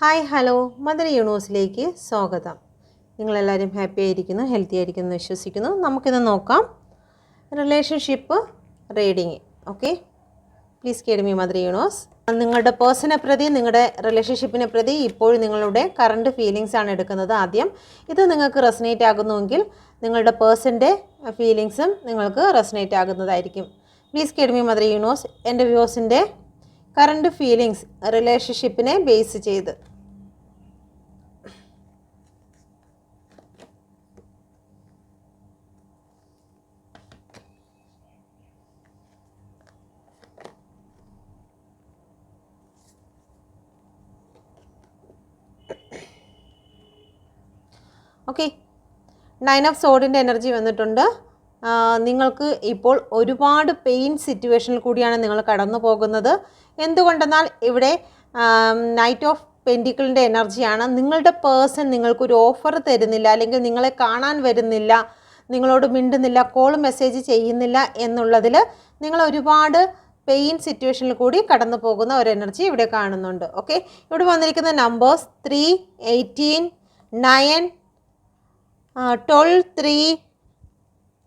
Hi hello mother യൂണിവേഴ്സിലേക്ക് സ്വാഗതം. നിങ്ങളെല്ലാവരും happy ആയിരിക്കുന്നു, ഹെൽത്തി ആയിരിക്കുന്നു എന്ന് വിശ്വസിക്കുന്നു. നമുക്കിന്ന് നോക്കാം relationship reading. Okay, please guide me mother universe. നിങ്ങളുടെ പേഴ്സണെ പ്രതി, നിങ്ങളുടെ റിലേഷൻഷിപ്പിനെ പ്രതി ഇപ്പോൾ നിങ്ങളുടെ കറണ്ട് ഫീലിങ്സ് ആണ് എടുക്കുന്നത്. ആദ്യം ഇത് നിങ്ങൾക്ക് റെസനേറ്റ് ആകുന്നുവെങ്കിൽ നിങ്ങളുടെ പേഴ്സൻ്റെ ഫീലിങ്സും നിങ്ങൾക്ക് റെസനേറ്റ് ആകുന്നതായിരിക്കും. Please guide me mother universe. എൻ്റെ വ്യൂസിൻ്റെ കറണ്ട് ഫീലിങ്സ് റിലേഷൻഷിപ്പിനെ ബേസ് ചെയ്ത്. ഓക്കെ, 9 ഓഫ് സോഡിൻ്റെ എനർജി വന്നിട്ടുണ്ട്. നിങ്ങൾക്ക് ഇപ്പോൾ ഒരുപാട് പെയിൻ സിറ്റുവേഷനിൽ കൂടിയാണ് നിങ്ങൾ കടന്നു പോകുന്നത്. എന്തുകൊണ്ടെന്നാൽ ഇവിടെ നൈറ്റ് ഓഫ് പെൻറ്റിക്കിളിൻ്റെ എനർജിയാണ്. നിങ്ങളുടെ പേഴ്സൺ നിങ്ങൾക്കൊരു ഓഫർ തരുന്നില്ല, അല്ലെങ്കിൽ നിങ്ങളെ കാണാൻ വരുന്നില്ല, നിങ്ങളോട് മിണ്ടുന്നില്ല, കോൾ മെസ്സേജ് ചെയ്യുന്നില്ല എന്നുള്ളതിൽ നിങ്ങൾ ഒരുപാട് പെയിൻ സിറ്റുവേഷനിൽ കൂടി കടന്നു പോകുന്ന ഒരു എനർജി ഇവിടെ കാണുന്നുണ്ട്. ഓക്കെ, ഇവിടെ വന്നിരിക്കുന്ന നമ്പേഴ്സ് 3, 18, 9, 12, 3,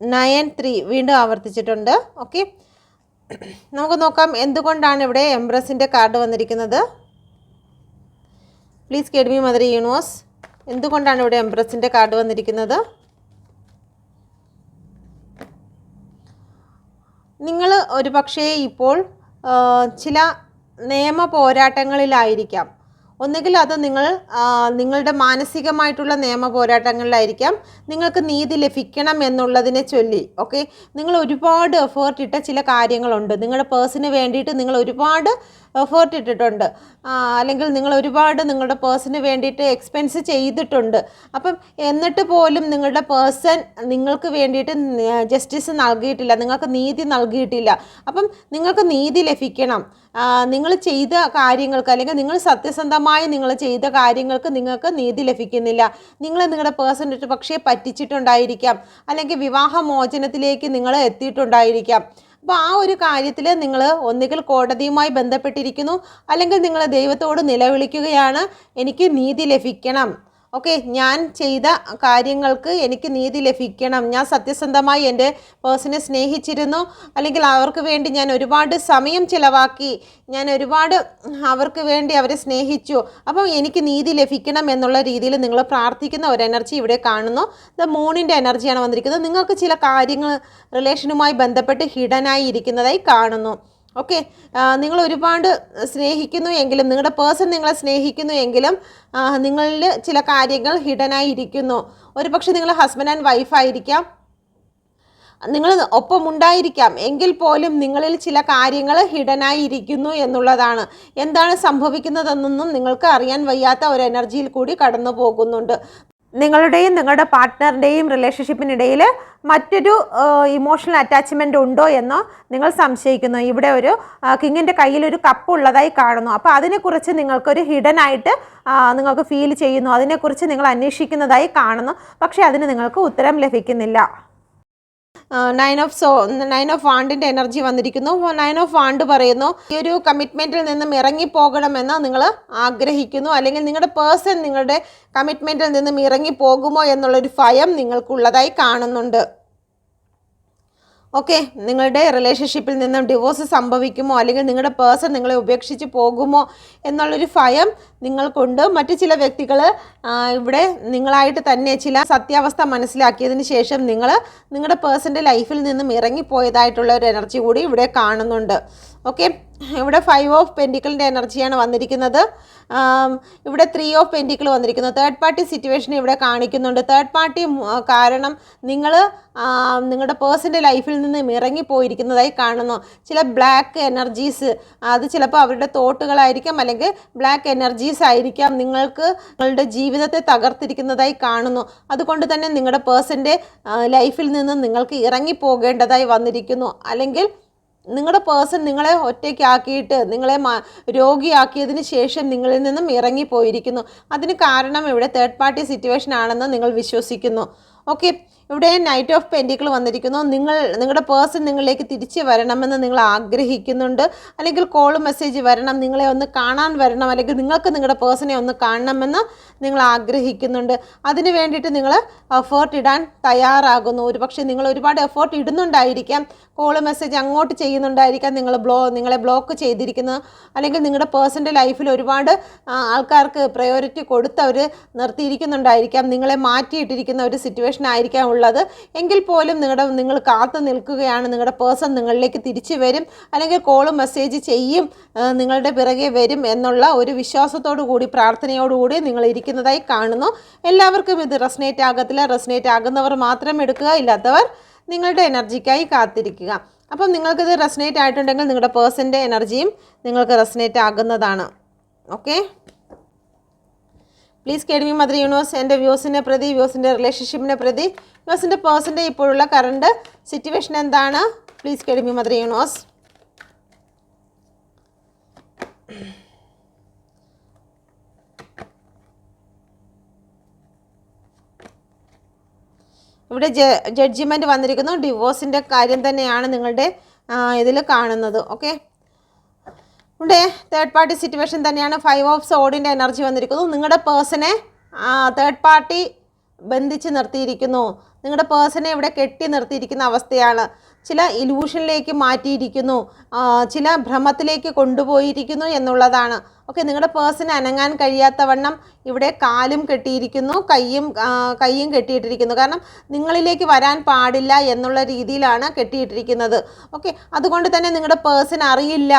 9, 3 വീണ്ടും ആവർത്തിച്ചിട്ടുണ്ട്. ഓക്കെ, നമുക്ക് നോക്കാം എന്തുകൊണ്ടാണ് ഇവിടെ എംപ്രസിൻ്റെ കാർഡ് വന്നിരിക്കുന്നത്. Please guide me mother universe. എന്തുകൊണ്ടാണ് ഇവിടെ എംപ്രസിൻ്റെ കാർഡ് വന്നിരിക്കുന്നത്? നിങ്ങൾ ഒരു പക്ഷേ ഇപ്പോൾ ചില നിയമ പോരാട്ടങ്ങളിലായിരിക്കാം. ഒന്നുകിൽ അത് നിങ്ങളുടെ മാനസികമായിട്ടുള്ള നിയമ പോരാട്ടങ്ങളിലായിരിക്കാം. നിങ്ങൾക്ക് നീതി ലഭിക്കണം എന്നുള്ളതിനെ ചൊല്ലി. ഓക്കെ, നിങ്ങൾ ഒരുപാട് എഫേർട്ട് ഇട്ട ചില കാര്യങ്ങളുണ്ട്. നിങ്ങളുടെ പേഴ്സണിന് വേണ്ടിയിട്ട് നിങ്ങൾ ഒരുപാട് എഫേർട്ട് ഇട്ടിട്ടുണ്ട്, അല്ലെങ്കിൽ നിങ്ങൾ ഒരുപാട് നിങ്ങളുടെ പേഴ്സണിന് വേണ്ടിയിട്ട് എക്സ്പെൻസ് ചെയ്തിട്ടുണ്ട്. അപ്പം എന്നിട്ട് പോലും നിങ്ങളുടെ പേഴ്സൺ നിങ്ങൾക്ക് വേണ്ടിയിട്ട് ജസ്റ്റിസ് നൽകിയിട്ടില്ല, നിങ്ങൾക്ക് നീതി നൽകിയിട്ടില്ല. അപ്പം നിങ്ങൾക്ക് നീതി ലഭിക്കണം. നിങ്ങൾ ചെയ്ത കാര്യങ്ങൾക്ക്, അല്ലെങ്കിൽ നിങ്ങൾ സത്യസന്ധമായി നിങ്ങൾ ചെയ്ത കാര്യങ്ങൾക്ക് നിങ്ങൾക്ക് നീതി ലഭിക്കുന്നില്ല. നിങ്ങൾ നിങ്ങളുടെ പേഴ്സൺ ഒരു പക്ഷേ പറ്റിച്ചിട്ടുണ്ടായിരിക്കാം, അല്ലെങ്കിൽ വിവാഹമോചനത്തിലേക്ക് നിങ്ങൾ എത്തിയിട്ടുണ്ടായിരിക്കാം. അപ്പോൾ ആ ഒരു കാര്യത്തിൽ നിങ്ങൾ ഒന്നുകിൽ കോടതിയുമായി ബന്ധപ്പെട്ടിരിക്കുന്നു, അല്ലെങ്കിൽ നിങ്ങൾ ദൈവത്തോട് നിലവിളിക്കുകയാണ്, എനിക്ക് നീതി ലഭിക്കണം. ഓക്കെ, ഞാൻ ചെയ്ത കാര്യങ്ങൾക്ക് എനിക്ക് നീതി ലഭിക്കണം. ഞാൻ സത്യസന്ധമായി എൻ്റെ പേഴ്സണെ സ്നേഹിച്ചിരുന്നു, അല്ലെങ്കിൽ അവർക്ക് വേണ്ടി ഞാൻ ഒരുപാട് സമയം ചിലവാക്കി, ഞാൻ ഒരുപാട് അവർക്ക് വേണ്ടി അവരെ സ്നേഹിച്ചു. അപ്പം എനിക്ക് നീതി ലഭിക്കണം എന്നുള്ള രീതിയിൽ നിങ്ങൾ പ്രാർത്ഥിക്കുന്ന ഒരു എനർജി ഇവിടെ കാണുന്നു. ദ മൂണിൻ്റെ എനർജിയാണ് വന്നിരിക്കുന്നത്. നിങ്ങൾക്ക് ചില കാര്യങ്ങൾ റിലേഷനുമായി ബന്ധപ്പെട്ട് ഹിഡനായി ഇരിക്കുന്നതായി കാണുന്നു. ഓക്കെ, നിങ്ങൾ ഒരുപാട് സ്നേഹിക്കുന്നു എങ്കിലും, നിങ്ങളുടെ പേഴ്സൺ നിങ്ങളെ സ്നേഹിക്കുന്നു എങ്കിലും നിങ്ങളിൽ ചില കാര്യങ്ങൾ ഹിഡനായി ഇരിക്കുന്നു. ഒരു പക്ഷേ നിങ്ങൾ ഹസ്ബൻഡ് ആൻഡ് വൈഫായിരിക്കാം, നിങ്ങൾ ഒപ്പം ഉണ്ടായിരിക്കാം, എങ്കിൽ പോലും നിങ്ങളിൽ ചില കാര്യങ്ങൾ ഹിഡനായി ഇരിക്കുന്നു എന്നുള്ളതാണ്. എന്താണ് സംഭവിക്കുന്നതെന്നൊന്നും നിങ്ങൾക്ക് അറിയാൻ വയ്യാത്ത ഒരു എനർജിയിൽ കൂടി കടന്നു പോകുന്നുണ്ട്. നിങ്ങളുടെയും നിങ്ങളുടെ പാർട്ട്ണറിൻ്റെയും റിലേഷൻഷിപ്പിനിടയിൽ മറ്റൊരു ഇമോഷണൽ അറ്റാച്ച്മെൻ്റ് ഉണ്ടോ എന്നോ നിങ്ങൾ സംശയിക്കുന്നു. ഇവിടെ ഒരു കിങ്ങിൻ്റെ കയ്യിലൊരു കപ്പ് ഉള്ളതായി കാണുന്നു. അപ്പോൾ അതിനെക്കുറിച്ച് നിങ്ങൾക്കൊരു ഹിഡൻ ആയിട്ട് നിങ്ങൾക്ക് ഫീൽ ചെയ്യുന്നു, അതിനെക്കുറിച്ച് നിങ്ങൾ അന്വേഷിക്കുന്നതായി കാണുന്നു. പക്ഷേ അതിന് നിങ്ങൾക്ക് ഉത്തരം ലഭിക്കുന്നില്ല. 9 ഓഫ് വാണ്ടിൻ്റെ എനർജി വന്നിരിക്കുന്നു. 9 ഓഫ് വാണ്ട് പറയുന്നു, ഈ ഒരു കമ്മിറ്റ്മെൻറ്റിൽ നിന്നും ഇറങ്ങിപ്പോകണമെന്ന് നിങ്ങൾ ആഗ്രഹിക്കുന്നു, അല്ലെങ്കിൽ നിങ്ങളുടെ പേഴ്സൺ നിങ്ങളുടെ കമ്മിറ്റ്മെൻറ്റിൽ നിന്നും ഇറങ്ങിപ്പോകുമോ എന്നുള്ളൊരു ഭയം നിങ്ങൾക്കുള്ളതായി കാണുന്നുണ്ട്. ഓക്കെ, നിങ്ങളുടെ റിലേഷൻഷിപ്പിൽ നിന്നും ഡിവോഴ്സ് സംഭവിക്കുമോ, അല്ലെങ്കിൽ നിങ്ങളുടെ പേഴ്സൺ നിങ്ങളെ ഉപേക്ഷിച്ച് പോകുമോ എന്നുള്ളൊരു ഭയം നിങ്ങൾക്കുണ്ട്. മറ്റു ചില വ്യക്തികൾ ഇവിടെ നിങ്ങളായിട്ട് തന്നെ ചില സത്യാവസ്ഥ മനസ്സിലാക്കിയതിന് ശേഷം നിങ്ങളുടെ പേഴ്സൻ്റെ ലൈഫിൽ നിന്നും ഇറങ്ങിപ്പോയതായിട്ടുള്ള ഒരു എനർജി കൂടി ഇവിടെ കാണുന്നുണ്ട്. ഓക്കെ, ഇവിടെ 5 ഓഫ് പെൻറ്റിക്കിളിൻ്റെ എനർജിയാണ് വന്നിരിക്കുന്നത്. ഇവിടെ 3 ഓഫ് പെൻറ്റിക്കിൾ വന്നിരിക്കുന്നു. തേർഡ് പാർട്ടി സിറ്റുവേഷൻ ഇവിടെ കാണിക്കുന്നുണ്ട്. തേർഡ് പാർട്ടി കാരണം നിങ്ങളുടെ പേഴ്സൻ്റെ ലൈഫിൽ നിന്നും ഇറങ്ങിപ്പോയിരിക്കുന്നതായി കാണുന്നു. ചില ബ്ലാക്ക് എനർജീസ്, അത് ചിലപ്പോൾ അവരുടെ തോട്ടുകളായിരിക്കാം, അല്ലെങ്കിൽ ബ്ലാക്ക് എനർജീസ് ആയിരിക്കാം നിങ്ങളുടെ ജീവിതത്തെ തകർത്തിരിക്കുന്നതായി കാണുന്നു. അതുകൊണ്ട് തന്നെ നിങ്ങളുടെ പേഴ്സൻ്റെ ലൈഫിൽ നിന്നും നിങ്ങൾക്ക് ഇറങ്ങിപ്പോകേണ്ടതായി വന്നിരിക്കുന്നു, അല്ലെങ്കിൽ നിങ്ങളുടെ പേഴ്സൺ നിങ്ങളെ ഒറ്റയ്ക്കാക്കിയിട്ട് നിങ്ങളെ രോഗിയാക്കിയതിന് ശേഷം നിങ്ങളിൽ നിന്നും ഇറങ്ങിപ്പോയിരിക്കുന്നു. അതിന് കാരണം ഇവിടെ തേർഡ് പാർട്ടി സിറ്റുവേഷൻ ആണെന്ന് നിങ്ങൾ വിശ്വസിക്കുന്നു. ഓക്കെ, ഇവിടെ നൈറ്റ് ഓഫ് പെൻറ്റിക്കിൾ വന്നിരിക്കുന്നു. നിങ്ങളുടെ പേഴ്സൺ നിങ്ങളിലേക്ക് തിരിച്ച് വരണമെന്ന് നിങ്ങൾ ആഗ്രഹിക്കുന്നുണ്ട്, അല്ലെങ്കിൽ കോൾ മെസ്സേജ് വരണം, നിങ്ങളെ ഒന്ന് കാണാൻ വരണം, അല്ലെങ്കിൽ നിങ്ങൾക്ക് നിങ്ങളുടെ പേഴ്സണെ ഒന്ന് കാണണമെന്ന് നിങ്ങൾ ആഗ്രഹിക്കുന്നുണ്ട്. അതിന് വേണ്ടിയിട്ട് നിങ്ങൾ എഫേർട്ട് ഇടാൻ തയ്യാറാകുന്നു. ഒരുപക്ഷെ നിങ്ങൾ ഒരുപാട് എഫേർട്ട് ഇടുന്നുണ്ടായിരിക്കാം, കോൾ മെസ്സേജ് അങ്ങോട്ട് ചെയ്യുന്നുണ്ടായിരിക്കാം, നിങ്ങളെ ബ്ലോക്ക് ചെയ്തിരിക്കുന്നത്, അല്ലെങ്കിൽ നിങ്ങളുടെ പേഴ്സൻ്റെ ലൈഫിൽ ഒരുപാട് ആൾക്കാർക്ക് പ്രയോറിറ്റി കൊടുത്ത് അവർ നിർത്തിയിരിക്കുന്നുണ്ടായിരിക്കാം, നിങ്ങളെ മാറ്റിയിട്ടിരിക്കുന്ന ഒരു സിറ്റുവേഷൻ ആയിരിക്കാം ഉള്ളത്. എങ്കിൽ പോലും നിങ്ങൾ കാത്തു നിൽക്കുകയാണ്, നിങ്ങളുടെ പേഴ്സൺ നിങ്ങളിലേക്ക് തിരിച്ചു വരും, അല്ലെങ്കിൽ കോളും മെസ്സേജ് ചെയ്യും, നിങ്ങളുടെ പിറകെ വരും എന്നുള്ള ഒരു വിശ്വാസത്തോടു കൂടി, പ്രാർത്ഥനയോടുകൂടി നിങ്ങൾ ഇരിക്കുന്നതായി കാണുന്നു. എല്ലാവർക്കും ഇത് റെസനേറ്റ് ആകത്തില്ല. റെസനേറ്റ് ആകുന്നവർ മാത്രം എടുക്കുക, ഇല്ലാത്തവർ നിങ്ങളുടെ എനർജിക്കായി കാത്തിരിക്കുക. അപ്പം നിങ്ങൾക്കിത് റെസനേറ്റ് ആയിട്ടുണ്ടെങ്കിൽ നിങ്ങളുടെ പേഴ്സൻ്റെ എനർജിയും നിങ്ങൾക്ക് റെസനേറ്റ് ആകുന്നതാണ്. Okay, please guide me mother universe. എൻ്റെ വ്യൂസിനെ പ്രതി, വ്യൂസിൻ്റെ റിലേഷൻഷിപ്പിനെ പ്രതി, വ്യൂസിൻ്റെ പേഴ്സൻ്റെ ഇപ്പോഴുള്ള കറണ്ട് സിറ്റുവേഷൻ എന്താണ്? Please guide me mother universe. ഇവിടെ ജഡ്ജിമെൻറ്റ് വന്നിരിക്കുന്നു. ഡിവോഴ്സിൻ്റെ കാര്യം തന്നെയാണ് നിങ്ങളുടെ ഇതിൽ കാണുന്നത്. ഓക്കെ, ഇവിടെ തേർഡ് പാർട്ടി സിറ്റുവേഷൻ തന്നെയാണ്. 5 ഓഫ് സോഡിൻ്റെ എനർജി വന്നിരിക്കുന്നു. നിങ്ങളുടെ പേഴ്സണെ തേർഡ് പാർട്ടി ബന്ധിച്ച് നിർത്തിയിരിക്കുന്നു. നിങ്ങളുടെ പേഴ്സണെ ഇവിടെ കെട്ടി നിർത്തിയിരിക്കുന്ന അവസ്ഥയാണ്. ചില ഇലൂഷനിലേക്ക് മാറ്റിയിരിക്കുന്നു, ചില ഭ്രമത്തിലേക്ക് കൊണ്ടുപോയിരിക്കുന്നു എന്നുള്ളതാണ്. ഓക്കെ, നിങ്ങളുടെ പേഴ്സണ് അനങ്ങാൻ കഴിയാത്ത വണ്ണം ഇവിടെ കാലും കെട്ടിയിരിക്കുന്നു, കയ്യും കെട്ടിയിട്ടിരിക്കുന്നു. കാരണം നിങ്ങളിലേക്ക് വരാൻ പാടില്ല എന്നുള്ള രീതിയിലാണ് കെട്ടിയിട്ടിരിക്കുന്നത്. ഓക്കെ, അതുകൊണ്ട് തന്നെ നിങ്ങളുടെ പേഴ്സൺ അറിയില്ല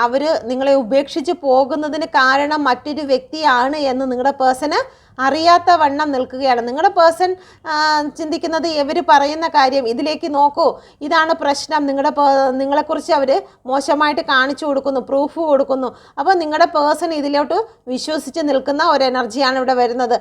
അവർ നിങ്ങളെ ഉപേക്ഷിച്ച് പോകുന്നതിന് കാരണം മറ്റൊരു വ്യക്തിയാണ് എന്ന് നിങ്ങളുടെ പേഴ്സണ് അറിയാത്ത വണ്ണം നിൽക്കുകയാണ്. നിങ്ങളുടെ പേഴ്സൺ ചിന്തിക്കുന്നത് ഇവർ പറയുന്ന കാര്യം ഇതിലേക്ക് നോക്കൂ, ഇതാണ് പ്രശ്നം, നിങ്ങളെക്കുറിച്ച് അവർ മോശമായിട്ട് കാണിച്ചു കൊടുക്കുന്നു, പ്രൂഫ് കൊടുക്കുന്നു. അപ്പോൾ നിങ്ങളുടെ പേഴ്സൺ ഇതിലോട്ട് വിശ്വസിച്ച് നിൽക്കുന്ന ഒരു എനർജിയാണ് ഇവിടെ വരുന്നത്.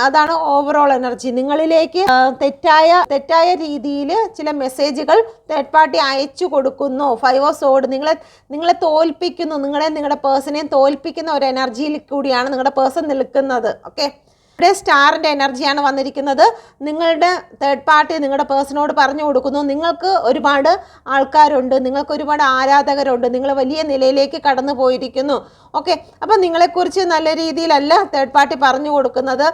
അതാണ് ഓവറോൾ എനർജി. നിങ്ങളിലേക്ക് തെറ്റായ രീതിയിൽ ചില മെസ്സേജുകൾ തേർഡ് പാർട്ടി അയച്ചു കൊടുക്കുന്നു. 5 ഓഫ് സോഡ് നിങ്ങളെ തോൽപ്പിക്കുന്നു, നിങ്ങളുടെ പേഴ്സണെയും തോൽപ്പിക്കുന്ന ഒരു എനർജിയിൽ കൂടിയാണ് നിങ്ങളുടെ പേഴ്സൺ നിൽക്കുന്നത്. ഓക്കെ, ഇവിടെ സ്റ്റാറിൻ്റെ എനർജിയാണ് വന്നിരിക്കുന്നത്. നിങ്ങളുടെ തേർഡ് പാർട്ടി നിങ്ങളുടെ പേഴ്സണോട് പറഞ്ഞു കൊടുക്കുന്നു, നിങ്ങൾക്ക് ഒരുപാട് ആൾക്കാരുണ്ട്, നിങ്ങൾക്ക് ഒരുപാട് ആരാധകരുണ്ട്, നിങ്ങൾ വലിയ നിലയിലേക്ക് കടന്നു പോയിരിക്കുന്നു. ഓക്കെ, അപ്പോൾ നിങ്ങളെക്കുറിച്ച് നല്ല രീതിയിലല്ല തേർഡ് പാർട്ടി പറഞ്ഞു കൊടുക്കുന്നത്.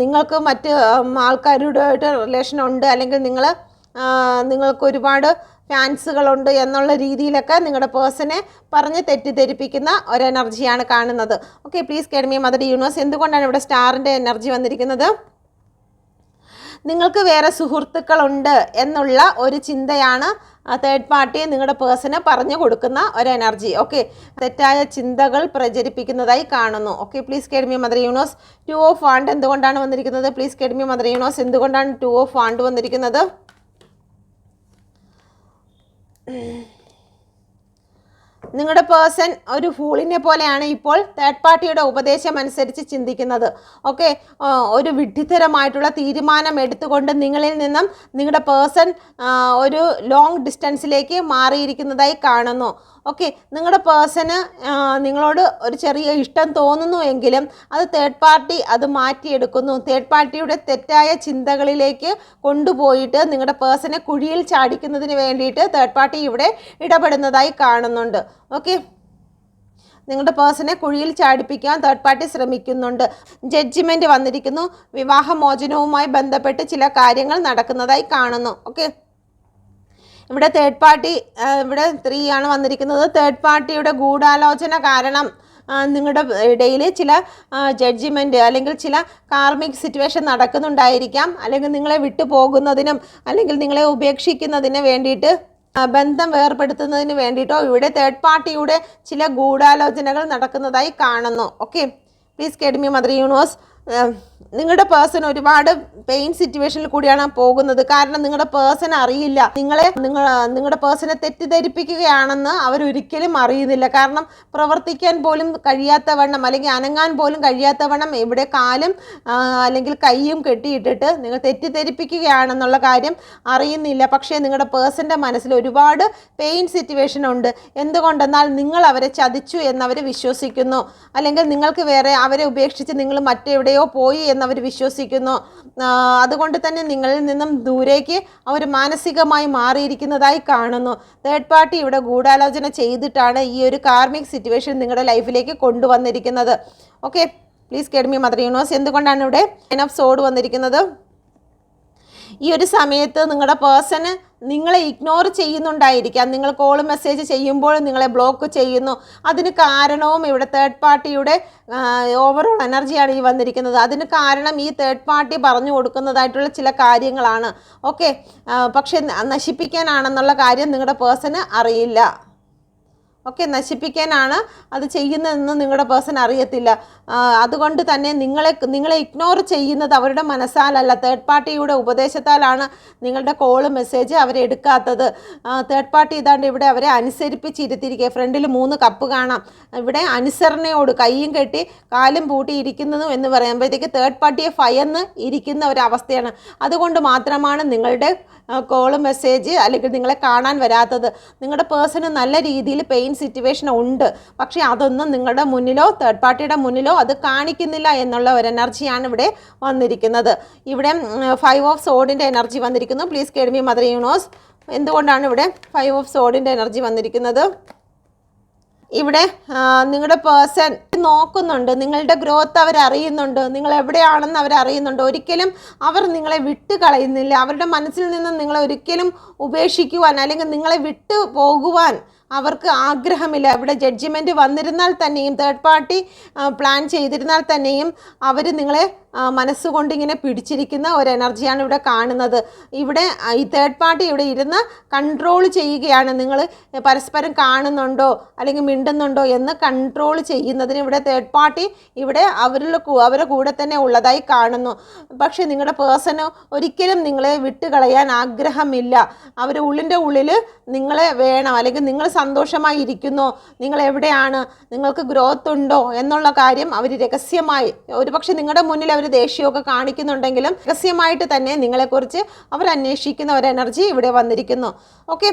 നിങ്ങൾക്ക് മറ്റ് ആൾക്കാരുമായിട്ട് റിലേഷൻ ഉണ്ട്, അല്ലെങ്കിൽ നിങ്ങൾക്ക് ഒരുപാട് ഫാൻസുകളുണ്ട് എന്നുള്ള രീതിയിലൊക്കെ നിങ്ങളുടെ പേഴ്സണെ പറഞ്ഞ് തെറ്റിദ്ധരിപ്പിക്കുന്ന ഒരു എനർജിയാണ് കാണുന്നത്. Okay, please guide me mother universe. എന്തുകൊണ്ടാണ് ഇവിടെ സ്റ്റാറിൻ്റെ എനർജി വന്നിരിക്കുന്നത്? നിങ്ങൾക്ക് വേറെ സുഹൃത്തുക്കളുണ്ട് എന്നുള്ള ഒരു ചിന്തയാണ് തേർഡ് പാർട്ടി നിങ്ങളുടെ പേഴ്സണ് പറഞ്ഞു കൊടുക്കുന്ന ഒരു എനർജി. ഓക്കെ, തെറ്റായ ചിന്തകൾ പ്രചരിപ്പിക്കുന്നതായി കാണുന്നു. Okay, please guide me mother universe. 2 of wand എന്തുകൊണ്ടാണ് വന്നിരിക്കുന്നത്? Please guide me mother universe. എന്തുകൊണ്ടാണ് 2 ഓഫ് വാണ്ട് വന്നിരിക്കുന്നത്? നിങ്ങളുടെ പേഴ്സൺ ഒരു ഫൂളിനെ പോലെയാണ് ഇപ്പോൾ തേർഡ് പാർട്ടിയുടെ ഉപദേശം അനുസരിച്ച് ചിന്തിക്കുന്നത്. ഓക്കെ, ഒരു വിഡ്ഢിത്തരമായിട്ടുള്ള തീരുമാനം എടുത്തുകൊണ്ട് നിങ്ങളിൽ നിന്നും നിങ്ങളുടെ പേഴ്സൺ ഒരു ലോങ് ഡിസ്റ്റൻസിലേക്ക് മാറിയിരിക്കുന്നതായി കാണുന്നു. ഓക്കെ, നിങ്ങളുടെ പേഴ്സണ് നിങ്ങളോട് ഒരു ചെറിയ ഇഷ്ടം തോന്നുന്നു എങ്കിലും അത് തേർഡ് പാർട്ടി അത് മാറ്റിയെടുക്കുന്നു. തേർഡ് പാർട്ടിയുടെ തെറ്റായ ചിന്തകളിലേക്ക് കൊണ്ടുപോയിട്ട് നിങ്ങളുടെ പേഴ്സണെ കുഴിയിൽ ചാടിക്കുന്നതിന് വേണ്ടിയിട്ട് തേർഡ് പാർട്ടി ഇവിടെ ഇടപെടുന്നതായി കാണുന്നുണ്ട്. ഓക്കെ, നിങ്ങളുടെ പേഴ്സണെ കുഴിയിൽ ചാടിപ്പിക്കാൻ തേർഡ് പാർട്ടി ശ്രമിക്കുന്നുണ്ട്. ജഡ്ജിമെൻറ്റ് വന്നിരിക്കുന്നു. വിവാഹമോചനവുമായി ബന്ധപ്പെട്ട് ചില കാര്യങ്ങൾ നടക്കുന്നതായി കാണുന്നു. ഓക്കെ, ഇവിടെ തേർഡ് പാർട്ടി ഇവിടെ 3 ആണ് വന്നിരിക്കുന്നത്. തേർഡ് പാർട്ടിയുടെ ഗൂഢാലോചന കാരണം നിങ്ങളുടെ ഇടയിൽ ചില ജഡ്ജിമെൻറ്റ് അല്ലെങ്കിൽ ചില കാർമിക് സിറ്റുവേഷൻ നടക്കുന്നുണ്ടായിരിക്കാം, അല്ലെങ്കിൽ നിങ്ങളെ വിട്ടു പോകുന്നതിനും അല്ലെങ്കിൽ നിങ്ങളെ ഉപേക്ഷിക്കുന്നതിന് വേണ്ടിയിട്ട് ബന്ധം വേർപെടുത്തുന്നതിന് വേണ്ടിയിട്ടോ ഇവിടെ തേർഡ് പാർട്ടിയുടെ ചില ഗൂഢാലോചനകൾ നടക്കുന്നതായി കാണുന്നു. Okay, please guide me mother universe. നിങ്ങളുടെ പേഴ്സൺ ഒരുപാട് പെയിൻ സിറ്റുവേഷനിൽ കൂടിയാണ് പോകുന്നത്. കാരണം നിങ്ങളുടെ പേഴ്സൺ അറിയില്ല നിങ്ങളുടെ പേഴ്സണെ തെറ്റിദ്ധരിപ്പിക്കുകയാണെന്ന് അവരൊരിക്കലും അറിയുന്നില്ല. കാരണം പ്രവർത്തിക്കാൻ പോലും കഴിയാത്തവണ്ണം അല്ലെങ്കിൽ അനങ്ങാൻ പോലും കഴിയാത്തവണ്ണം ഇവിടെ കാലും അല്ലെങ്കിൽ കൈയും കെട്ടിയിട്ടിട്ട് നിങ്ങൾ തെറ്റിദ്ധരിപ്പിക്കുകയാണെന്നുള്ള കാര്യം അറിയുന്നില്ല. പക്ഷേ നിങ്ങളുടെ പേഴ്സൻ്റെ മനസ്സിൽ ഒരുപാട് പെയിൻ സിറ്റുവേഷൻ ഉണ്ട്. എന്തുകൊണ്ടെന്നാൽ നിങ്ങൾ അവരെ ചതിച്ചു എന്നവർ വിശ്വസിക്കുന്നു, അല്ലെങ്കിൽ നിങ്ങൾക്ക് വേറെ അവരെ ഉപേക്ഷിച്ച് നിങ്ങൾ മറ്റെവിടെ എവിടെയോ പോയി എന്നവർ വിശ്വസിക്കുന്നു. അതുകൊണ്ട് തന്നെ നിങ്ങളിൽ നിന്നും ദൂരേക്ക് അവർ മാനസികമായി മാറിയിരിക്കുന്നതായി കാണുന്നു. തേർഡ് പാർട്ടി ഇവിടെ ഗൂഢാലോചന ചെയ്തിട്ടാണ് ഈ ഒരു കാർമിക് സിറ്റുവേഷൻ നിങ്ങളുടെ ലൈഫിലേക്ക് കൊണ്ടുവന്നിരിക്കുന്നത്. Okay, please get me mother universe. എന്തുകൊണ്ടാണ് ഇവിടെ 9 ഓഫ് സോർഡ് വന്നിരിക്കുന്നത്? ഈ ഒരു സമയത്ത് നിങ്ങളുടെ പേഴ്സണ് നിങ്ങളെ ഇഗ്നോർ ചെയ്യുന്നുണ്ടായിരിക്കാം. നിങ്ങൾ കോൾ മെസ്സേജ് ചെയ്യുമ്പോൾ നിങ്ങളെ ബ്ലോക്ക് ചെയ്യുന്നു. അതിന് കാരണവും ഇവിടെ തേർഡ് പാർട്ടിയുടെ ഓവറോൾ എനർജിയാണ് ഈ വന്നിരിക്കുന്നത്. അതിന് കാരണം ഈ തേർഡ് പാർട്ടി പറഞ്ഞു കൊടുക്കുന്നതായിട്ടുള്ള ചില കാര്യങ്ങളാണ്. ഓക്കെ, പക്ഷെ നശിപ്പിക്കാനാണെന്നുള്ള കാര്യം നിങ്ങളുടെ പേഴ്സണ് അറിയില്ല. ഓക്കെ, നശിപ്പിക്കാനാണ് അത് ചെയ്യുന്നതെന്ന് നിങ്ങളുടെ പേഴ്സൺ അറിയത്തില്ല. അതുകൊണ്ട് തന്നെ നിങ്ങളെ ഇഗ്നോർ ചെയ്യുന്നത് അവരുടെ മനസ്സാലല്ല, തേർഡ് പാർട്ടിയുടെ ഉപദേശത്താലാണ് നിങ്ങളുടെ കോള് മെസ്സേജ് അവരെടുക്കാത്തത്. തേർഡ് പാർട്ടി ഇതാണ്ട് ഇവിടെ അവരെ അനുസരിപ്പിച്ചിരുത്തിയിരിക്കുക. ഫ്രണ്ടിൽ 3 കപ്പ് കാണാം. ഇവിടെ അനുസരണയോട് കൈയും കെട്ടി കാലും പൂട്ടി ഇരിക്കുന്നു എന്ന് പറയുമ്പോഴത്തേക്ക് തേർഡ് പാർട്ടിയെ ഭയന്ന് ഇരിക്കുന്ന ഒരവസ്ഥയാണ്. അതുകൊണ്ട് മാത്രമാണ് നിങ്ങളുടെ കോള് മെസ്സേജ് അല്ലെങ്കിൽ നിങ്ങളെ കാണാൻ വരാത്തത്. നിങ്ങളുടെ പേഴ്സണ് നല്ല രീതിയിൽ പെയിൻ സിറ്റുവേഷൻ ഉണ്ട്, പക്ഷേ അതൊന്നും നിങ്ങളുടെ മുന്നിലോ തേർഡ് പാർട്ടിയുടെ മുന്നിലോ അത് കാണിക്കുന്നില്ല എന്നുള്ള ഒരു എനർജിയാണ് ഇവിടെ വന്നിരിക്കുന്നത്. ഇവിടെ 5 ഓഫ് സോഡിൻ്റെ എനർജി വന്നിരിക്കുന്നു. Please get me mother universe. എന്തുകൊണ്ടാണ് ഇവിടെ 5 ഓഫ് സോഡിൻ്റെ എനർജി വന്നിരിക്കുന്നത്? ഇവിടെ നിങ്ങളുടെ പേഴ്സൺ നോക്കുന്നുണ്ട്, നിങ്ങളുടെ ഗ്രോത്ത് അവരറിയുന്നുണ്ട്, നിങ്ങൾ എവിടെയാണെന്ന് അവരറിയുന്നുണ്ട്. ഒരിക്കലും അവർ നിങ്ങളെ വിട്ട് കളയുന്നില്ല. അവരുടെ മനസ്സിൽ നിന്ന് നിങ്ങളെ ഒരിക്കലും ഉപേക്ഷിക്കുവാൻ അല്ലെങ്കിൽ നിങ്ങളെ വിട്ടു പോകുവാൻ അവർക്ക് ആഗ്രഹമില്ല. ഇവിടെ ജഡ്ജിമെൻറ്റ് വന്നിരുന്നാൽ തന്നെയും തേർഡ് പാർട്ടി പ്ലാൻ ചെയ്തിരുന്നാൽ തന്നെയും അവർ നിങ്ങളെ മനസ്സുകൊണ്ട് ഇങ്ങനെ പിടിച്ചിരിക്കുന്ന ഒരു എനർജിയാണ് ഇവിടെ കാണുന്നത്. ഇവിടെ ഈ തേർഡ് പാർട്ടി ഇവിടെ ഇരുന്ന് കൺട്രോൾ ചെയ്യുകയാണ്. നിങ്ങൾ പരസ്പരം കാണുന്നുണ്ടോ അല്ലെങ്കിൽ മിണ്ടുന്നുണ്ടോ എന്ന് കൺട്രോൾ ചെയ്യുന്നതിന് ഇവിടെ തേർഡ് പാർട്ടി ഇവിടെ അവരുടെ കൂടെ തന്നെ ഉള്ളതായി കാണുന്നു. പക്ഷേ നിങ്ങളുടെ പേഴ്സണ് ഒരിക്കലും നിങ്ങളെ വിട്ടുകളയാൻ ആഗ്രഹമില്ല. അവർ ഉള്ളിൻ്റെ ഉള്ളിൽ നിങ്ങളെ വേണം, അല്ലെങ്കിൽ നിങ്ങൾ സന്തോഷമായി ഇരിക്കുന്നോ, നിങ്ങൾ എവിടെയാണ്, നിങ്ങൾക്ക് ഗ്രോത്ത് ഉണ്ടോ എന്നുള്ള കാര്യം അവർ രഹസ്യമായി, ഒരുപക്ഷെ നിങ്ങളുടെ മുന്നിൽ അവർ ദേഷ്യമൊക്കെ കാണിക്കുന്നുണ്ടെങ്കിലും രഹസ്യമായിട്ട് തന്നെ നിങ്ങളെക്കുറിച്ച് അവർ അന്വേഷിക്കുന്ന ഒരു എനർജി ഇവിടെ വന്നിരിക്കുന്നു. ഓക്കെ,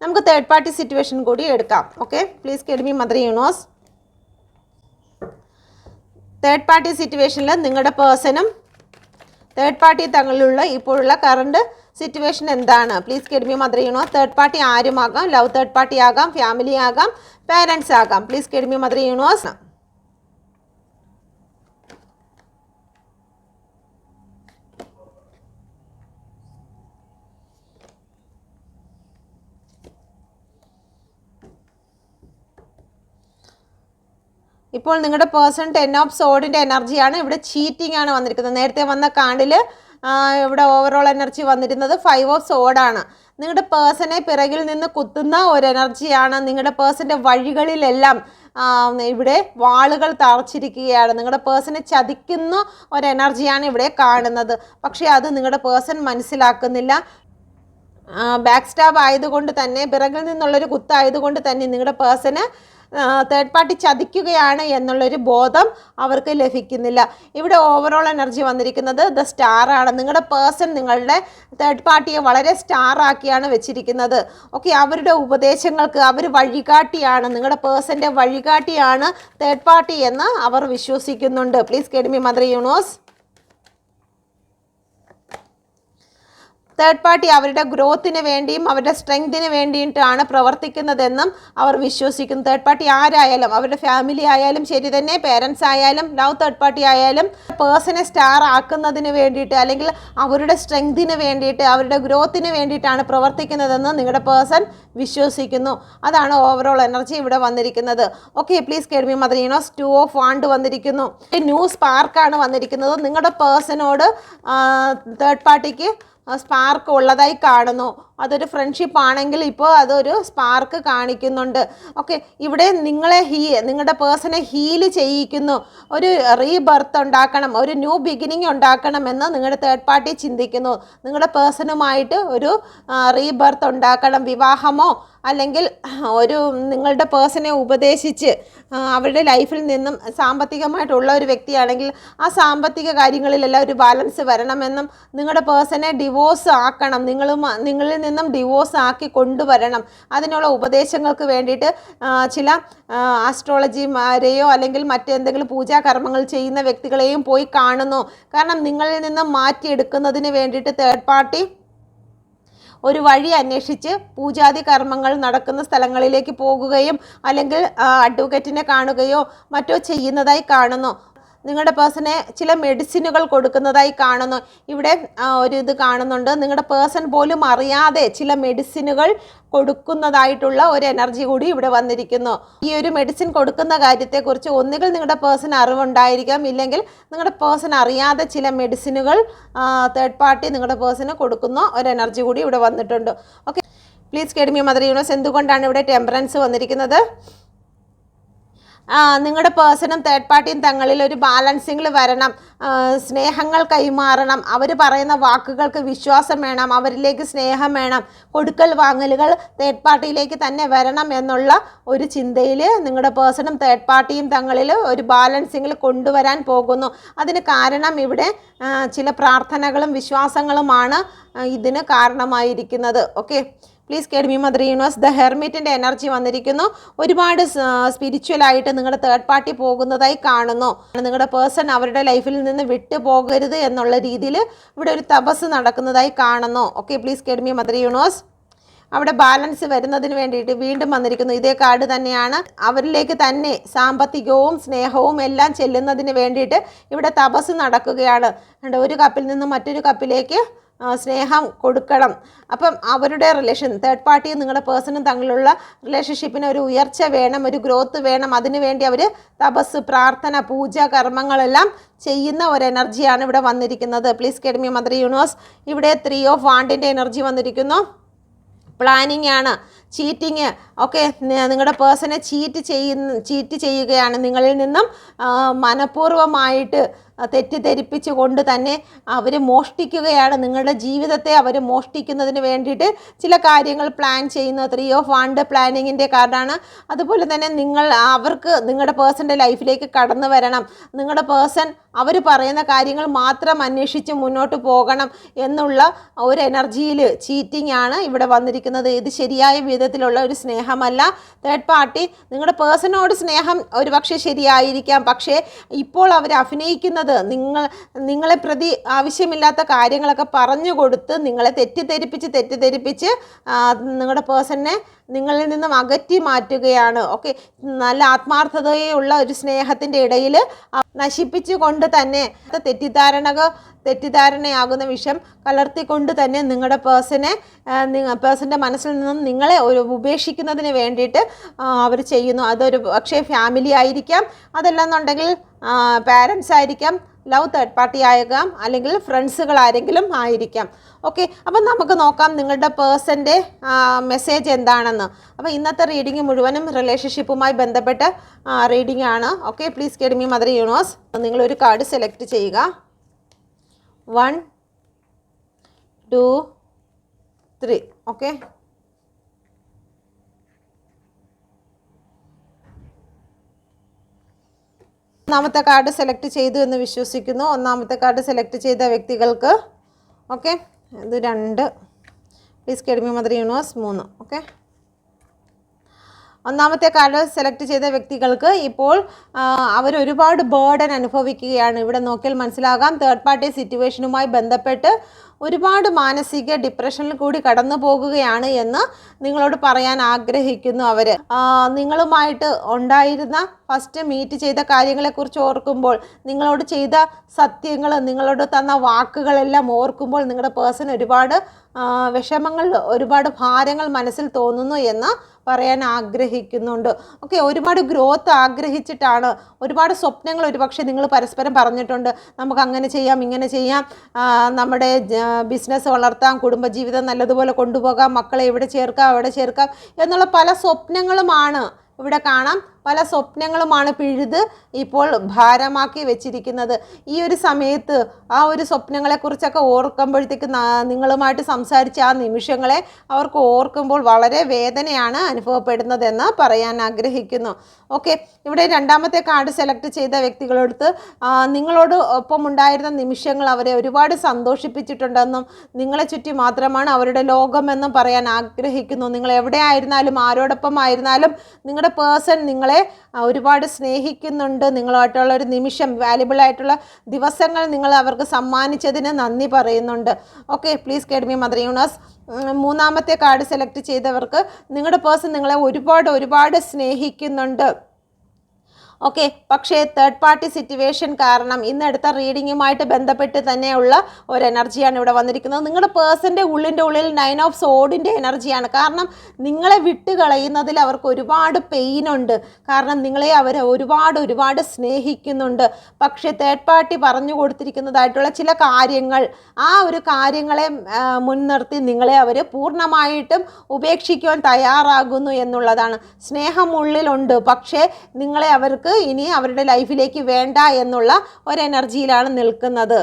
നമുക്ക് തേർഡ് പാർട്ടി സിറ്റുവേഷൻ കൂടി എടുക്കാം. Okay, please get me mother universe. Third party സിറ്റുവേഷനിൽ നിങ്ങളുടെ പേഴ്സണും തേർഡ് പാർട്ടി തങ്ങളിലുള്ള ഇപ്പോഴുള്ള കറണ്ട് സിറ്റുവേഷൻ എന്താണ്? Please get me mother universe. Third party ആരുമാകാം, ലവ് തേർഡ് പാർട്ടി ആകാം, ഫാമിലി ആകാം, പാരൻസ് ആകാം. Please get me mother universe. ഇപ്പോൾ നിങ്ങളുടെ പേഴ്സൺ 10 ഓഫ് സോഡിൻ്റെ എനർജിയാണ്. ഇവിടെ ചീറ്റിംഗ് ആണ് വന്നിരിക്കുന്നത്. നേരത്തെ വന്ന കാർഡിൽ ഇവിടെ ഓവറോൾ എനർജി വന്നിരുന്നത് 5 ഓഫ് സോഡാണ്. നിങ്ങളുടെ പേഴ്സണെ പിറകിൽ നിന്ന് കുത്തുന്ന ഒരു എനർജിയാണ്. നിങ്ങളുടെ പേഴ്സൻ്റെ വഴികളിലെല്ലാം ഇവിടെ വാളുകൾ തറച്ചിരിക്കുകയാണ്. നിങ്ങളുടെ പേഴ്സണെ ചതിക്കുന്ന ഒരു എനർജിയാണ് ഇവിടെ കാണുന്നത്. പക്ഷേ അത് നിങ്ങളുടെ പേഴ്സൺ മനസ്സിലാക്കുന്നില്ല. ബാക്ക് സ്റ്റാബ് ആയതുകൊണ്ട് തന്നെ, പിറകിൽ നിന്നുള്ളൊരു കുത്തായതുകൊണ്ട് തന്നെ നിങ്ങളുടെ പേഴ്സണ് തേർഡ് പാർട്ടി ചതിക്കുകയാണ് എന്നുള്ളൊരു ബോധം അവർക്ക് ലഭിക്കുന്നില്ല. ഇവിടെ ഓവറോൾ എനർജി വന്നിരിക്കുന്നത് ദ സ്റ്റാർ ആണ്. നിങ്ങളുടെ പേഴ്സൺ നിങ്ങളുടെ തേർഡ് പാർട്ടിയെ വളരെ സ്റ്റാർ ആക്കിയാണ് വെച്ചിരിക്കുന്നത്. ഓക്കെ, അവരുടെ ഉപദേശങ്ങൾക്ക് അവർ വഴികാട്ടിയാണ്. നിങ്ങളുടെ പേഴ്സൻ്റെ വഴികാട്ടിയാണ് തേർഡ് പാർട്ടി എന്ന് അവർ വിശ്വസിക്കുന്നുണ്ട്. Please get me mother universe. Third party അവരുടെ ഗ്രോത്തിന് വേണ്ടിയും അവരുടെ സ്ട്രെങ്തിന് വേണ്ടിയിട്ടാണ് പ്രവർത്തിക്കുന്നതെന്നും അവർ വിശ്വസിക്കുന്നു. തേർഡ് പാർട്ടി ആരായാലും, അവരുടെ ഫാമിലി ആയാലും ശരി തന്നെ, പേരൻസ് ആയാലും, ലവ് തേർഡ് പാർട്ടി ആയാലും, പേഴ്സണെ സ്റ്റാർ ആക്കുന്നതിന് വേണ്ടിയിട്ട് അല്ലെങ്കിൽ അവരുടെ സ്ട്രെങ്തിന് വേണ്ടിയിട്ട് അവരുടെ ഗ്രോത്തിന് വേണ്ടിയിട്ടാണ് പ്രവർത്തിക്കുന്നതെന്ന് നിങ്ങളുടെ പേഴ്സൺ വിശ്വസിക്കുന്നു. അതാണ് ഓവറോൾ എനർജി ഇവിടെ വന്നിരിക്കുന്നത്. Okay, please get me mother universe. 2 of wand വന്നിരിക്കുന്നു. ന്യൂ സ്പാർക്കാണ് വന്നിരിക്കുന്നത്. നിങ്ങളുടെ പേഴ്സണോട് തേർഡ് പാർട്ടിക്ക് സ്പാർക്ക് ഉള്ളതായി കാണുന്നു. അതൊരു ഫ്രണ്ട്ഷിപ്പ് ആണെങ്കിൽ ഇപ്പോൾ അതൊരു സ്പാർക്ക് കാണിക്കുന്നുണ്ട്. ഓക്കെ, ഇവിടെ നിങ്ങളുടെ പേഴ്സണെ ഹീൽ ചെയ്യിക്കുന്നു. ഒരു റീബർത്ത് ഉണ്ടാക്കണം, ഒരു ന്യൂ ബിഗിനിങ് ഉണ്ടാക്കണമെന്ന് നിങ്ങളുടെ തേർഡ് പാർട്ടി ചിന്തിക്കുന്നു. നിങ്ങളുടെ പേഴ്സണുമായിട്ട് ഒരു റീബർത്ത് ഉണ്ടാക്കണം, വിവാഹമോ അല്ലെങ്കിൽ ഒരു നിങ്ങളുടെ പേഴ്സണെ ഉപദേശിച്ച് അവരുടെ ലൈഫിൽ നിന്നും സാമ്പത്തികമായിട്ടുള്ള ഒരു വ്യക്തിയാണെങ്കിൽ ആ സാമ്പത്തിക കാര്യങ്ങളിലെല്ലാം ഒരു ബാലൻസ് വരണമെന്നും നിങ്ങളുടെ പേഴ്സണെ ഡിവോഴ്സ് ആക്കണം, നിങ്ങളിൽ നിന്നും ഡിവോഴ്സ് ആക്കി കൊണ്ടുവരണം, അതിനുള്ള ഉപദേശങ്ങൾക്ക് വേണ്ടിയിട്ട് ചില ആസ്ട്രോളജിമാരെയോ അല്ലെങ്കിൽ മറ്റെന്തെങ്കിലും പൂജാകർമ്മങ്ങൾ ചെയ്യുന്ന വ്യക്തികളെയും പോയി കാണുന്നു. കാരണം നിങ്ങളിൽ നിന്നും മാറ്റിയെടുക്കുന്നതിന് വേണ്ടിയിട്ട് തേർഡ് പാർട്ടി ഒരു വഴി അന്വേഷിച്ച് പൂജാതി കർമ്മങ്ങൾ നടക്കുന്ന സ്ഥലങ്ങളിലേക്ക് പോകുകയും അല്ലെങ്കിൽ അഡ്വക്കേറ്റിനെ കാണുകയോ മറ്റോ ചെയ്യുന്നതായി കാണുന്നു. നിങ്ങളുടെ പേഴ്സണെ ചില മെഡിസിനുകൾ കൊടുക്കുന്നതായി കാണുന്നു. ഇവിടെ ഒരു ഇത് കാണുന്നുണ്ട്, നിങ്ങളുടെ പേഴ്സൺ പോലും അറിയാതെ ചില മെഡിസിനുകൾ കൊടുക്കുന്നതായിട്ടുള്ള ഒരു എനർജി കൂടി ഇവിടെ വന്നിരിക്കുന്നു. ഈ ഒരു മെഡിസിൻ കൊടുക്കുന്ന കാര്യത്തെക്കുറിച്ച് ഒന്നുകിൽ നിങ്ങളുടെ പേഴ്സൺ അറിവുണ്ടായിരിക്കാം, ഇല്ലെങ്കിൽ നിങ്ങളുടെ പേഴ്സൺ അറിയാതെ ചില മെഡിസിനുകൾ തേർഡ് പാർട്ടി നിങ്ങളുടെ പേഴ്സണ് കൊടുക്കുന്ന ഒരു എനർജി കൂടി ഇവിടെ വന്നിട്ടുണ്ട്. Okay, please guide me mother universe. എന്തുകൊണ്ടാണ് ഇവിടെ ടെമ്പറൻസ് വന്നിരിക്കുന്നത്? നിങ്ങളുടെ പേഴ്സണും തേർഡ് പാർട്ടിയും തങ്ങളിൽ ഒരു ബാലൻസിങ്ങിൽ വരണം, സ്നേഹങ്ങൾ കൈമാറണം, അവർ പറയുന്ന വാക്കുകൾക്ക് വിശ്വാസം വേണം, അവരിലേക്ക് സ്നേഹം വേണം, കൊടുക്കൽ വാങ്ങലുകൾ തേർഡ് പാർട്ടിയിലേക്ക് തന്നെ വരണം എന്നുള്ള ഒരു ചിന്തയിൽ നിങ്ങളുടെ പേഴ്സണും തേർഡ് പാർട്ടിയും തങ്ങളിൽ ഒരു ബാലൻസിങ്ങിൽ കൊണ്ടുവരാൻ പോകുന്നു. അതിന് കാരണം ഇവിടെ ചില പ്രാർത്ഥനകളും വിശ്വാസങ്ങളുമാണ് ഇതിന് കാരണമായിരിക്കുന്നത്. Okay, please guide me mother universe. The ഹെർമിറ്റിൻ്റെ എനർജി വന്നിരിക്കുന്നു. ഒരുപാട് സ്പിരിച്വലായിട്ട് നിങ്ങളുടെ തേർഡ് പാർട്ടി പോകുന്നതായി കാണുന്നു. നിങ്ങളുടെ പേഴ്സൺ അവരുടെ ലൈഫിൽ നിന്ന് വിട്ടു പോകരുത് എന്നുള്ള രീതിയിൽ ഇവിടെ ഒരു തപസ് നടക്കുന്നതായി കാണുന്നു. Okay, please guide me mother universe. അവിടെ ബാലൻസ് വരുന്നതിന് വേണ്ടിയിട്ട് വീണ്ടും വന്നിരിക്കുന്നു. ഇതേ കാർഡ് തന്നെയാണ്. അവരിലേക്ക് തന്നെ സാമ്പത്തികവും സ്നേഹവും എല്ലാം ചെല്ലുന്നതിന് വേണ്ടിയിട്ട് ഇവിടെ തപസ് നടക്കുകയാണ്. ഒരു കപ്പിൽ നിന്ന് മറ്റൊരു കപ്പിലേക്ക് സ്നേഹം കൊടുക്കണം. അപ്പം അവരുടെ റിലേഷൻ തേർഡ് പാർട്ടിയും നിങ്ങളുടെ പേഴ്സണും തമ്മിലുള്ള റിലേഷൻഷിപ്പിന് ഒരു ഉയർച്ച വേണം, ഒരു ഗ്രോത്ത് വേണം. അതിനുവേണ്ടി അവർ തപസ്, പ്രാർത്ഥന, പൂജ കർമ്മങ്ങളെല്ലാം ചെയ്യുന്ന ഒരു എനർജിയാണ് ഇവിടെ വന്നിരിക്കുന്നത്. Please guide me mother universe. ഇവിടെ 3 ഓഫ് വാണ്ടിൻ്റെ എനർജി വന്നിരിക്കുന്നു. പ്ലാനിങ് ആണ്, ചീറ്റിങ്. ഓക്കെ, നിങ്ങളുടെ പേഴ്സണെ ചീറ്റ് ചെയ്യുകയാണ്, നിങ്ങളിൽ നിന്നും മനഃപൂർവ്വമായിട്ട് തെറ്റിദ്ധരിപ്പിച്ചു കൊണ്ട് തന്നെ അവർ മോഷ്ടിക്കുകയാണ്. നിങ്ങളുടെ ജീവിതത്തെ അവർ മോഷ്ടിക്കുന്നതിന് വേണ്ടിയിട്ട് ചില കാര്യങ്ങൾ പ്ലാൻ ചെയ്യുന്ന 3 ഓഫ് വാണ്ട് പ്ലാനിങ്ങിൻ്റെ കാർഡാണ്. അതുപോലെ തന്നെ അവർക്ക് നിങ്ങളുടെ പേഴ്സൻ്റെ ലൈഫിലേക്ക് കടന്നു വരണം. നിങ്ങളുടെ പേഴ്സൺ അവർ പറയുന്ന കാര്യങ്ങൾ മാത്രം അന്വേഷിച്ച് മുന്നോട്ട് പോകണം എന്നുള്ള ഒരു എനർജിയിൽ ചീറ്റിംഗ് ആണ് ഇവിടെ വന്നിരിക്കുന്നത്. ഇത് ശരിയായ വിധത്തിലുള്ള ഒരു സ്നേഹമല്ല. തേർഡ് പാർട്ടി നിങ്ങളുടെ പേഴ്സണോട് സ്നേഹം ഒരുപക്ഷെ ശരിയായിരിക്കാം, പക്ഷേ ഇപ്പോൾ അവർ അഭിനയിക്കുന്നത് നിങ്ങളെ പ്രതി ആവശ്യമില്ലാത്ത കാര്യങ്ങളൊക്കെ പറഞ്ഞു കൊടുത്ത് നിങ്ങളെ തെറ്റിദ്ധരിപ്പിച്ച് നിങ്ങളുടെ പേഴ്സണിനെ നിങ്ങളിൽ നിന്നും അകറ്റി മാറ്റുകയാണ്. ഓക്കെ, നല്ല ആത്മാർത്ഥതയുള്ള ഒരു സ്നേഹത്തിൻ്റെ ഇടയിൽ നശിപ്പിച്ചു കൊണ്ട് തന്നെ തെറ്റിദ്ധാരണയാകുന്ന വിഷം കലർത്തിക്കൊണ്ട് തന്നെ നിങ്ങളുടെ പേഴ്സൻ്റെ മനസ്സിൽ നിന്നും നിങ്ങളെ ഉപേക്ഷിക്കുന്നതിന് വേണ്ടിയിട്ട് അവർ ചെയ്യുന്നു. അതൊരു പക്ഷേ ഫാമിലി ആയിരിക്കാം, അതല്ലെന്നുണ്ടെങ്കിൽ പാരൻസ് ആയിരിക്കാം, ലവ് തേർഡ് പാർട്ടി ആയേക്കാം, അല്ലെങ്കിൽ ഫ്രണ്ട്സുകൾ ആരെങ്കിലും ആയിരിക്കാം. ഓക്കെ, അപ്പം നമുക്ക് നോക്കാം നിങ്ങളുടെ പേഴ്സൻ്റെ മെസ്സേജ് എന്താണെന്ന്. അപ്പോൾ ഇന്നത്തെ റീഡിങ് മുഴുവനും റിലേഷൻഷിപ്പുമായി ബന്ധപ്പെട്ട റീഡിംഗ് ആണ്. Okay, please guide me mother universe. നിങ്ങളൊരു കാർഡ് സെലക്ട് ചെയ്യുക. 1 2 3. ഓക്കെ, ഒന്നാമത്തെ കാർഡ് സെലക്ട് ചെയ്തു എന്ന് വിശ്വസിക്കുന്നു. ഒന്നാമത്തെ കാർഡ് സെലക്ട് ചെയ്ത വ്യക്തികൾക്ക് ഓക്കെ, ഇത് 2. Please guide me mother universe. 3. Okay, ഒന്നാമത്തെ കാർഡ് സെലക്ട് ചെയ്ത വ്യക്തികൾക്ക് ഇപ്പോൾ അവരൊരുപാട് ബേർഡൻ അനുഭവിക്കുകയാണ്. ഇവിടെ നോക്കിയാൽ മനസ്സിലാകാം തേർഡ് പാർട്ടി സിറ്റുവേഷനുമായി ബന്ധപ്പെട്ട് ഒരുപാട് മാനസിക ഡിപ്രഷനിൽ കൂടി കടന്നു പോകുകയാണ് എന്ന് നിങ്ങളോട് പറയാൻ ആഗ്രഹിക്കുന്നു. അവർ നിങ്ങളുമായിട്ട് ഉണ്ടായിരുന്ന ഫസ്റ്റ് മീറ്റ് ചെയ്ത കാര്യങ്ങളെക്കുറിച്ച് ഓർക്കുമ്പോൾ, നിങ്ങളോട് ചെയ്ത സത്യങ്ങൾ, നിങ്ങളോട് തന്ന വാക്കുകളെല്ലാം ഓർക്കുമ്പോൾ നിങ്ങളുടെ പേഴ്സൺ ഒരുപാട് വിഷമങ്ങൾ, ഒരുപാട് ഭാരങ്ങൾ മനസ്സിൽ തോന്നുന്നു എന്ന് പറയാൻ ആഗ്രഹിക്കുന്നുണ്ട്. ഓക്കെ, ഒരുപാട് ഗ്രോത്ത് ആഗ്രഹിച്ചിട്ടാണ്, ഒരുപാട് സ്വപ്നങ്ങൾ ഒരുപക്ഷെ നിങ്ങൾ പരസ്പരം പറഞ്ഞിട്ടുണ്ട്. നമുക്ക് അങ്ങനെ ചെയ്യാം, ഇങ്ങനെ ചെയ്യാം, നമ്മുടെ ബിസിനസ് വളർത്താം, കുടുംബജീവിതം നല്ലതുപോലെ കൊണ്ടുപോകാം, മക്കളെ ഇവിടെ ചേർക്കാം അവിടെ ചേർക്കാം എന്നുള്ള പല സ്വപ്നങ്ങളുമാണ് ഇവിടെ കാണാം പല സ്വപ്നങ്ങളുമാണ് പിഴുത് ഇപ്പോൾ ഭാരമാക്കി വെച്ചിരിക്കുന്നത്. ഈ ഒരു സമയത്ത് ആ ഒരു സ്വപ്നങ്ങളെക്കുറിച്ചൊക്കെ ഓർക്കുമ്പോഴത്തേക്ക് നിങ്ങളുമായിട്ട് സംസാരിച്ച ആ നിമിഷങ്ങളെ അവർക്ക് ഓർക്കുമ്പോൾ വളരെ വേദനയാണ് അനുഭവപ്പെടുന്നതെന്ന് പറയാൻ ആഗ്രഹിക്കുന്നു. ഓക്കെ, ഇവിടെ രണ്ടാമത്തെ കാർഡ് സെലക്ട് ചെയ്ത വ്യക്തികളെടുത്ത് നിങ്ങളോട് ഒപ്പം ഉണ്ടായിരുന്ന നിമിഷങ്ങൾ അവരെ ഒരുപാട് സന്തോഷിപ്പിച്ചിട്ടുണ്ടെന്നും നിങ്ങളെ ചുറ്റി മാത്രമാണ് അവരുടെ ലോകമെന്നും പറയാൻ ആഗ്രഹിക്കുന്നു. നിങ്ങൾ എവിടെ ആയിരുന്നാലും ആരോടൊപ്പം ആയിരുന്നാലും നിങ്ങളുടെ പേഴ്സൺ നിങ്ങളെ ഒരുപാട് സ്നേഹിക്കുന്നുണ്ട്. നിങ്ങളുമായിട്ടുള്ള ഒരു നിമിഷം, വാല്യുബിൾ ആയിട്ടുള്ള ദിവസങ്ങൾ നിങ്ങൾ അവർക്ക് സമ്മാനിച്ചതിന് നന്ദി പറയുന്നുണ്ട്. Okay, please guide me mother universe. മൂന്നാമത്തെ കാർഡ് സെലക്ട് ചെയ്തവർക്ക് നിങ്ങളുടെ പേഴ്സൺ നിങ്ങളെ ഒരുപാട് സ്നേഹിക്കുന്നുണ്ട്. ഓക്കെ, പക്ഷേ തേർഡ് പാർട്ടി സിറ്റുവേഷൻ കാരണം ഇന്നെടുത്ത റീഡിങ്ങുമായിട്ട് ബന്ധപ്പെട്ട് തന്നെയുള്ള ഒരു എനർജിയാണ് ഇവിടെ വന്നിരിക്കുന്നത്. നിങ്ങളുടെ പേഴ്സൻ്റെ ഉള്ളിൽ 9 ഓഫ് സോഡിൻ്റെ എനർജിയാണ്. കാരണം നിങ്ങളെ വിട്ട് കളയുന്നതിൽ അവർക്ക് ഒരുപാട് പെയിനുണ്ട്. കാരണം നിങ്ങളെ അവർ ഒരുപാട് സ്നേഹിക്കുന്നുണ്ട്. പക്ഷേ തേർഡ് പാർട്ടി പറഞ്ഞു കൊടുത്തിരിക്കുന്നതായിട്ടുള്ള ചില കാര്യങ്ങൾ, ആ ഒരു കാര്യങ്ങളെ മുൻനിർത്തി നിങ്ങളെ അവർ പൂർണ്ണമായിട്ടും ഉപേക്ഷിക്കുവാൻ തയ്യാറാകുന്നു എന്നുള്ളതാണ്. സ്നേഹം ഉള്ളിലുണ്ട്, പക്ഷേ നിങ്ങളെ അവർക്ക് ഇനി അവരുടെ ലൈഫിലേക്ക് വേണ്ട എന്നുള്ള ഒരു എനർജിയിലാണ് നിൽക്കുന്നത്.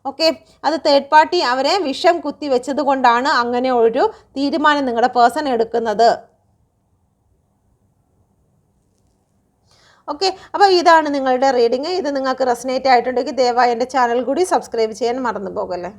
ഓക്കെ, അത് തേർഡ് പാർട്ടി അവരെ വിഷം കുത്തി വെച്ചത് കൊണ്ടാണ് അങ്ങനെ ഒരു തീരുമാനം നിങ്ങളുടെ പേഴ്സൺ എടുക്കുന്നത്. ഓക്കെ, അപ്പോൾ ഇതാണ് നിങ്ങളുടെ റീഡിങ്. ഇത് നിങ്ങൾക്ക് റെസനേറ്റ് ആയിട്ടുണ്ടെങ്കിൽ ദയവായി എൻ്റെ ചാനൽ കൂടി സബ്സ്ക്രൈബ് ചെയ്യാൻ മറന്നു പോകല്ലേ.